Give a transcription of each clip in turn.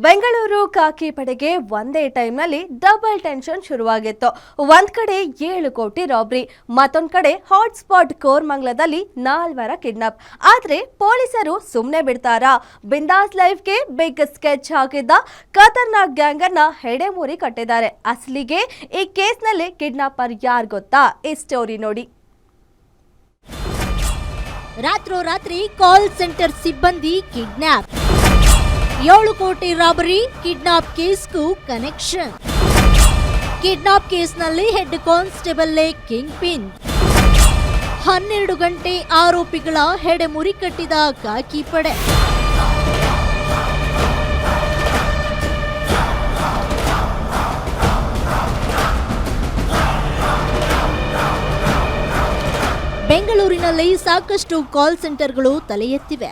ಬೆಂಗಳೂರು ಖಾಕಿ ಪಡೆಗೆ ಒಂದೇ ಟೈಮ್ನಲ್ಲಿ ಡಬಲ್ ಟೆನ್ಷನ್ ಶುರುವಾಗಿತ್ತು. ಒಂದ್ ಕಡೆ 7 ಕೋಟಿ ರಾಬ್ರಿ, ಮತ್ತೊಂದ್ ಕಡೆ ಹಾಟ್ಸ್ಪಾಟ್ ಕೋರಮಂಗಲದಲ್ಲಿ 4 ಕಿಡ್ನಾಪ್. ಆದ್ರೆ ಪೊಲೀಸರು ಸುಮ್ಮನೆ ಬಿಡ್ತಾರಾ? ಬಿಂದಾಸ್ ಲೈಫ್ಗೆ ಬಿಗ್ ಸ್ಕೆಚ್ ಹಾಕಿದ್ದ ಖತರ್ನಾಕ್ ಗ್ಯಾಂಗ್ ಅನ್ನ ಹೆಡೆಮೂರಿ ಕಟ್ಟಿದ್ದಾರೆ. ಅಸಲಿಗೆ ಈ ಕೇಸ್ನಲ್ಲಿ ಕಿಡ್ನಾಪರ್ ಯಾರು ಗೊತ್ತಾ? ಈ ಸ್ಟೋರಿ ನೋಡಿ. ರಾತ್ರೋರಾತ್ರಿ ಕಾಲ್ ಸೆಂಟರ್ ಸಿಬ್ಬಂದಿ ಕಿಡ್ನಾಪ್. 7 ಕೋಟಿ ರಾಬರಿ ಕಿಡ್ನಾಪ್ ಕೇಸ್ಗೂ ಕನೆಕ್ಷನ್. ಕಿಡ್ನಾಪ್ ಕೇಸ್ನಲ್ಲಿ ಹೆಡ್ ಕಾನ್ಸ್ಟೇಬಲ್ಲೇ ಕಿಂಗ್ ಪಿನ್. 12 ಗಂಟೆ ಆರೋಪಿಗಳ ಹೆಡೆಮುರಿ ಕಟ್ಟಿದ ಖಾಕಿ ಪಡೆ. ಬೆಂಗಳೂರಿನಲ್ಲಿ ಸಾಕಷ್ಟು ಕಾಲ್ ಸೆಂಟರ್ಗಳು ತಲೆ ಎತ್ತಿವೆ.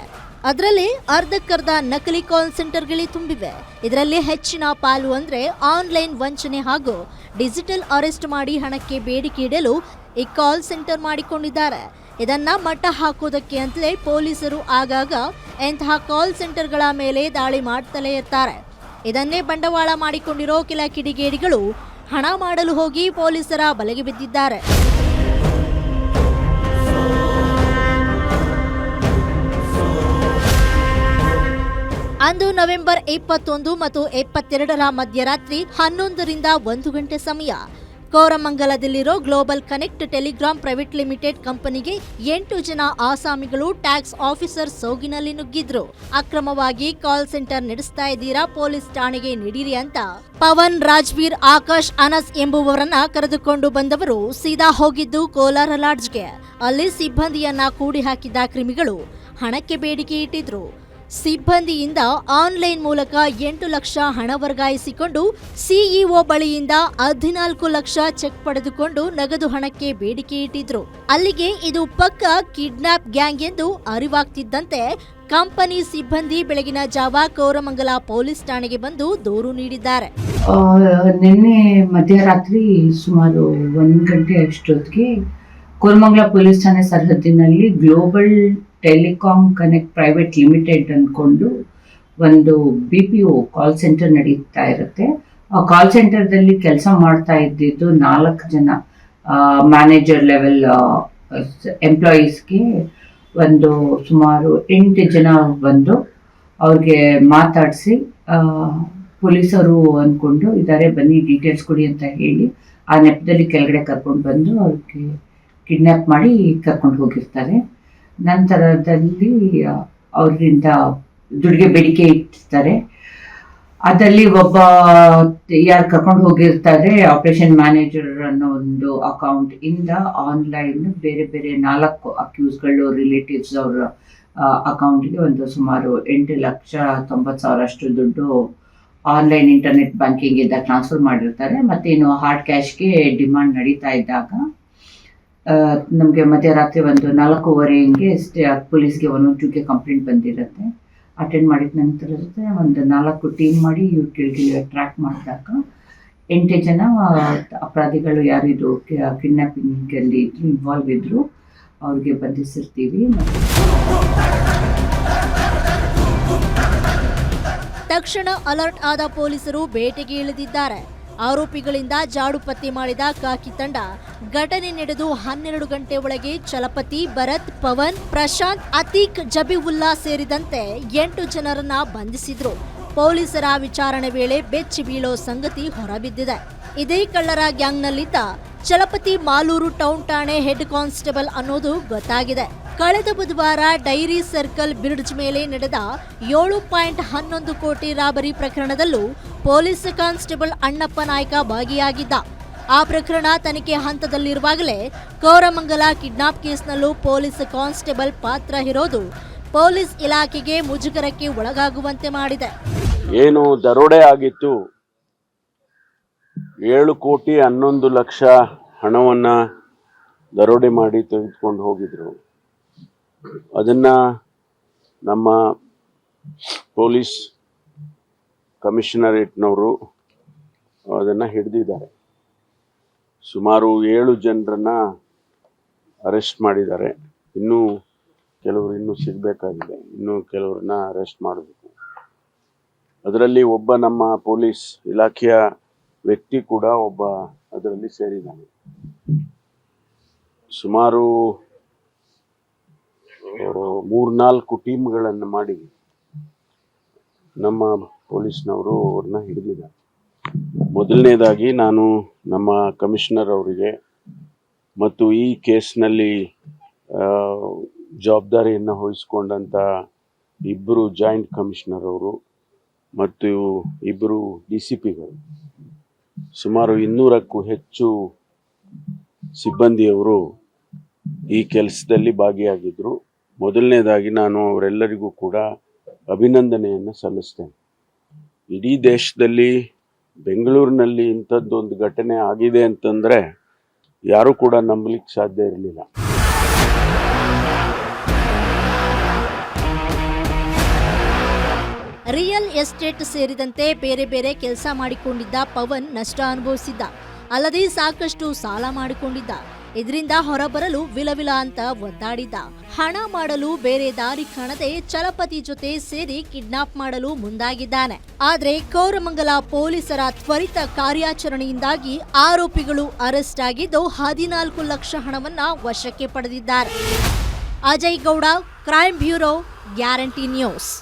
ಅದರಲ್ಲಿ ಅರ್ಧಕ್ಕರ್ಧ ನಕಲಿ ಕಾಲ್ ಸೆಂಟರ್ಗಳೇ ತುಂಬಿವೆ. ಇದರಲ್ಲಿ ಹೆಚ್ಚಿನ ಪಾಲು ಅಂದ್ರೆ ಆನ್ಲೈನ್ ವಂಚನೆ ಹಾಗೂ ಡಿಜಿಟಲ್ ಅರೆಸ್ಟ್ ಮಾಡಿ ಹಣಕ್ಕೆ ಬೇಡಿಕೆ ಇಡಲು ಈ ಕಾಲ್ ಸೆಂಟರ್ ಮಾಡಿಕೊಂಡಿದ್ದಾರೆ. ಇದನ್ನ ಮಟ್ಟ ಹಾಕೋದಕ್ಕೆ ಅಂತಲೇ ಪೊಲೀಸರು ಆಗಾಗ ಇಂತಹ ಕಾಲ್ ಸೆಂಟರ್ಗಳ ಮೇಲೆ ದಾಳಿ ಮಾಡ್ತಲೇ ಇರ್ತಾರೆ. ಇದನ್ನೇ ಬಂಡವಾಳ ಮಾಡಿಕೊಂಡಿರೋ ಕೆಲ ಕಿಡಿಗೇಡಿಗಳು ಹಣ ಮಾಡಲು ಹೋಗಿ ಪೊಲೀಸರ ಬಲೆಗೆ ಬಿದ್ದಿದ್ದಾರೆ. ಅಂದು ನವೆಂಬರ್ 21 ಮತ್ತು 22ರ ಮಧ್ಯರಾತ್ರಿ 11ರಿಂದ 1 ಗಂಟೆ ಸಮಯ ಕೋರಮಂಗಲದಲ್ಲಿರೋ global connect telegram private limited ಕಂಪನಿಗೆ 8 ಜನ ಆಸಾಮಿಗಳು ಟ್ಯಾಕ್ಸ್ ಆಫೀಸರ್ ಸೋಗಿನಲ್ಲಿ ನುಗ್ಗಿದ್ರು. ಅಕ್ರಮವಾಗಿ ಕಾಲ್ ಸೆಂಟರ್ ನಡೆಸ್ತಾ ಇದ್ದೀರಾ, ಪೊಲೀಸ್ ಠಾಣೆಗೆ ನೀಡಿರಿ ಅಂತ ಪವನ್, ರಾಜ್ವೀರ್, ಆಕಾಶ್, ಅನಸ್ ಎಂಬುವವರನ್ನ ಕರೆದುಕೊಂಡು ಬಂದವರು ಸೀದಾ ಹೋಗಿದ್ದು ಕೋಲಾರ ಲಾಡ್ಜ್ಗೆ. ಅಲ್ಲಿ ಸಿಬ್ಬಂದಿಯನ್ನ ಕೂಡಿ ಹಾಕಿದ್ದ ಕ್ರಿಮಿಗಳು ಹಣಕ್ಕೆ ಬೇಡಿಕೆ ಇಟ್ಟಿದ್ರು. ಸಿಬ್ಬಂದಿಯಿಂದ ಆನ್ಲೈನ್ ಮೂಲಕ 8 ಲಕ್ಷ ಹಣ ವರ್ಗಾಯಿಸಿಕೊಂಡು ಸಿಇಒ ಬಳಿಯಿಂದ 14 ಲಕ್ಷ ಚೆಕ್ ಪಡೆದುಕೊಂಡು ನಗದು ಹಣಕ್ಕೆ ಬೇಡಿಕೆ ಇಟ್ಟಿದ್ರು. ಅಲ್ಲಿಗೆ ಇದು ಪಕ್ಕಾ ಕಿಡ್ನಾಪ್ ಗ್ಯಾಂಗ್ ಎಂದು ಅರಿವಾಗ್ತಿದ್ದಂತೆ ಕಂಪನಿ ಸಿಬ್ಬಂದಿ ಬೆಳಗಿನ ಜಾವ ಕೋರಮಂಗಲ ಪೊಲೀಸ್ ಠಾಣೆಗೆ ಬಂದು ದೂರು ನೀಡಿದ್ದಾರೆ. ನಿನ್ನೆ ಮಧ್ಯರಾತ್ರಿ ಸುಮಾರು 1 ಗಂಟೆ ಅಷ್ಟೊತ್ತಿಗೆ ಕೋರಮಂಗಲ ಪೊಲೀಸ್ ಠಾಣೆ ಸರಹದ್ದಿನಲ್ಲಿ global telecom connect private limited ಅಂದ್ಕೊಂಡು ಒಂದು BPO ಕಾಲ್ ಸೆಂಟರ್ ನಡೀತಾ ಇರುತ್ತೆ. ಆ ಕಾಲ್ ಸೆಂಟರ್ದಲ್ಲಿ ಕೆಲಸ ಮಾಡ್ತಾ ಇದ್ದಿದ್ದು 4 ಜನ ಮ್ಯಾನೇಜರ್ ಲೆವೆಲ್ ಎಂಪ್ಲಾಯೀಸ್ಗೆ ಒಂದು ಸುಮಾರು 8 ಜನ ಬಂದು ಅವ್ರಿಗೆ ಮಾತಾಡಿಸಿ ಪೊಲೀಸರು ಅಂದ್ಕೊಂಡು ಇದ್ದಾರೆ, ಬನ್ನಿ ಡೀಟೇಲ್ಸ್ ಕೊಡಿ ಅಂತ ಹೇಳಿ ಆ ನೆಪದಲ್ಲಿ ಕೆಳಗಡೆ ಕರ್ಕೊಂಡು ಬಂದು ಅವ್ರಿಗೆ ಕಿಡ್ನ್ಯಾಪ್ ಮಾಡಿ ಕರ್ಕೊಂಡು ಹೋಗಿರ್ತಾರೆ. ನಂತರದಲ್ಲಿ ಅವರಿಂದ ದುಡ್ಡಿಗೆ ಬೇಡಿಕೆ ಇಟ್ಟಿರ್ತಾರೆ. ಅದರಲ್ಲಿ ಒಬ್ಬ ಯಾರು ಕರ್ಕೊಂಡು ಹೋಗಿರ್ತಾರೆ, ಆಪರೇಷನ್ ಮ್ಯಾನೇಜರ್ ಅನ್ನೋ ಒಂದು ಅಕೌಂಟ್ ಇಂದ ಆನ್ಲೈನ್ ಬೇರೆ ಬೇರೆ 4 ಅಕ್ಯೂಸ್ಗಳು ರಿಲೇಟಿವ್ಸ್ ಅವರ ಅಕೌಂಟ್ಗೆ ಒಂದು ಸುಮಾರು 8,90,000 ಅಷ್ಟು ದುಡ್ಡು ಆನ್ಲೈನ್ ಇಂಟರ್ನೆಟ್ ಬ್ಯಾಂಕಿಂಗ್ ಇಂದ ಟ್ರಾನ್ಸ್ಫರ್ ಮಾಡಿರ್ತಾರೆ. ಮತ್ತೇನು ಹಾರ್ಡ್ ಕ್ಯಾಶ್ಗೆ ಡಿಮಾಂಡ್ ನಡೀತಾ ಇದ್ದಾಗ ನಮಗೆ ಮಧ್ಯರಾತ್ರಿ ಒಂದು 4:15 ಪೊಲೀಸ್ಗೆ 112ಗೆ ಕಂಪ್ಲೇಂಟ್ ಬಂದಿರುತ್ತೆ. ಅಟೆಂಡ್ ಮಾಡಿದ ನಂತರ ಒಂದು 4 ಟೀಮ್ ಮಾಡಿ ಇವ್ರ ಕೆಳಗೆ ಟ್ರ್ಯಾಕ್ ಮಾಡಿದಾಗ 8 ಜನ ಅಪರಾಧಿಗಳು ಯಾರಿದು ಕಿಡ್ನಾಪಿಂಗಲ್ಲಿ ಇದ್ರು, ಇನ್ವಾಲ್ವ್ ಇದ್ರು, ಅವ್ರಿಗೆ ಬಂಧಿಸಿರ್ತೀವಿ. ತಕ್ಷಣ ಅಲರ್ಟ್ ಆದ ಪೊಲೀಸರು ಬೇಟೆಗೆ ಇಳಿದಿದ್ದಾರೆ. ಆರೋಪಿಗಳಿಂದ ಜಾಡು ಪತ್ತೆ ಮಾಡಿದ ಖಾಕಿ ತಂಡ ಘಟನೆ ನಡೆದು 12 ಗಂಟೆ ಒಳಗೆ ಚಲಪತಿ, ಭರತ್, ಪವನ್, ಪ್ರಶಾಂತ್, ಅತೀಕ್, ಜಬೀವುಲ್ಲಾ ಸೇರಿದಂತೆ 8 ಜನರನ್ನ ಬಂಧಿಸಿದ್ರು. ಪೊಲೀಸರ ವಿಚಾರಣೆ ವೇಳೆ ಬೆಚ್ಚಿ ಬೀಳೋ ಸಂಗತಿ ಹೊರಬಿದ್ದಿದೆ. ಇದೇ ಕಳ್ಳರ ಗ್ಯಾಂಗ್ನಲ್ಲಿದ್ದ ಚಲಪತಿ ಮಾಲೂರು ಟೌನ್ ಠಾಣೆ ಹೆಡ್ ಕಾನ್ಸ್ಟೇಬಲ್ ಅನ್ನೋದು ಗೊತ್ತಾಗಿದೆ. ಕಳೆದ ಬುಧವಾರ ಡೈರಿ ಸರ್ಕಲ್ ಬ್ರಿಡ್ಜ್ ಮೇಲೆ ನಡೆದ 7.11 ಕೋಟಿ ರಾಬರಿ ಪ್ರಕರಣದಲ್ಲೂ ಪೊಲೀಸ್ ಕಾನ್ಸ್ಟೇಬಲ್ ಅಣ್ಣಪ್ಪ ನಾಯ್ಕ ಭಾಗಿಯಾಗಿದ್ದ. ಆ ಪ್ರಕರಣ ತನಿಖೆ ಹಂತದಲ್ಲಿರುವಾಗಲೇ ಕೋರಮಂಗಲ ಕಿಡ್ನಾಪ್ ಕೇಸ್ನಲ್ಲೂ ಪೊಲೀಸ್ ಕಾನ್ಸ್ಟೇಬಲ್ ಪಾತ್ರ ಇರೋದು ಪೊಲೀಸ್ ಇಲಾಖೆಗೆ ಮುಜುಗರಕ್ಕೆ ಒಳಗಾಗುವಂತೆ ಮಾಡಿದೆ. ಏನು ದರೋಡೆ ಆಗಿತ್ತು, 7 ಕೋಟಿ 11 ಲಕ್ಷ ಹಣವನ್ನ ದರೋಡೆ ಮಾಡಿ ತೆಗೆದುಕೊಂಡು ಹೋಗಿದ್ರು. ಅದನ್ನ ನಮ್ಮ ಪೊಲೀಸ್ ಕಮಿಷನರೇಟ್ನವರು ಅದನ್ನು ಹಿಡಿದಿದ್ದಾರೆ. ಸುಮಾರು 7 ಜನರನ್ನ ಅರೆಸ್ಟ್ ಮಾಡಿದ್ದಾರೆ. ಕೆಲವರು ಇನ್ನೂ ಸಿಗಬೇಕಾಗಿದೆ, ಇನ್ನೂ ಕೆಲವ್ರನ್ನ ಅರೆಸ್ಟ್ ಮಾಡಬೇಕು. ಅದರಲ್ಲಿ ಒಬ್ಬ ನಮ್ಮ ಪೊಲೀಸ್ ಇಲಾಖೆಯ ವ್ಯಕ್ತಿ ಕೂಡ ಒಬ್ಬ ಅದರಲ್ಲಿ ಸೇರಿದ್ದಾನೆ. ಸುಮಾರು 3-4 ಟೀಮ್ಗಳನ್ನು ಮಾಡಿ ನಮ್ಮ ಪೊಲೀಸ್ನವರು ಅವ್ರನ್ನ ಹಿಡಿದಿದ್ದಾರೆ. ಮೊದಲನೇದಾಗಿ ನಾನು ನಮ್ಮ ಕಮಿಷನರ್ ಅವರಿಗೆ ಮತ್ತು ಈ ಕೇಸ್ನಲ್ಲಿ ಜವಾಬ್ದಾರಿಯನ್ನು ವಹಿಸ್ಕೊಂಡಂಥ 2 ಜಾಯಿಂಟ್ ಕಮಿಷನರ್ ಅವರು ಮತ್ತು 2 DCPಗಳು, ಸುಮಾರು 200ಕ್ಕೂ ಹೆಚ್ಚು ಸಿಬ್ಬಂದಿಯವರು ಈ ಕೆಲಸದಲ್ಲಿ ಭಾಗಿಯಾಗಿದ್ದರು. ಮೊದಲನೇದಾಗಿ ನಾನು ಅವರೆಲ್ಲರಿಗೂ ಕೂಡ ಅಭಿನಂದನೆಯನ್ನು ಸಲ್ಲಿಸ್ತೇನೆ. ಇಡೀ ದೇಶದಲ್ಲಿ ಬೆಂಗಳೂರಿನಲ್ಲಿ ಇಂಥದ್ದೊಂದು ಘಟನೆ ಆಗಿದೆ ಅಂತಂದರೆ ಯಾರೂ ಕೂಡ ನಂಬಲಿಕ್ಕೆ ಸಾಧ್ಯ ಇರಲಿಲ್ಲ. ರಿಯಲ್ ಎಸ್ಟೇಟ್ ಸೇರಿದಂತೆ ಬೇರೆ ಬೇರೆ ಕೆಲಸ ಮಾಡಿಕೊಂಡಿದ್ದ ಪವನ್ ನಷ್ಟ ಅನುಭವಿಸಿದ್ದ. ಅಲ್ಲದೆ ಸಾಕಷ್ಟು ಸಾಲ ಮಾಡಿಕೊಂಡಿದ್ದ. ಇದರಿಂದ ಹೊರಬರಲು ವಿಲವಿಲ ಅಂತ ಒದ್ದಾಡಿದ್ದ. ಹಣ ಮಾಡಲು ಬೇರೆ ದಾರಿ ಕಾಣದೆ ಚಲಪತಿ ಜೊತೆ ಸೇರಿ ಕಿಡ್ನಾಪ್ ಮಾಡಲು ಮುಂದಾಗಿದ್ದಾನೆ. ಆದ್ರೆ ಕೋರಮಂಗಲ ಪೊಲೀಸರ ತ್ವರಿತ ಕಾರ್ಯಾಚರಣೆಯಿಂದಾಗಿ ಆರೋಪಿಗಳು ಅರೆಸ್ಟ್ ಆಗಿದ್ದು 14 ಲಕ್ಷ ಹಣವನ್ನ ವಶಕ್ಕೆ ಪಡೆದಿದ್ದಾರೆ. Ajay Gowda, crime bureau, guarantee news.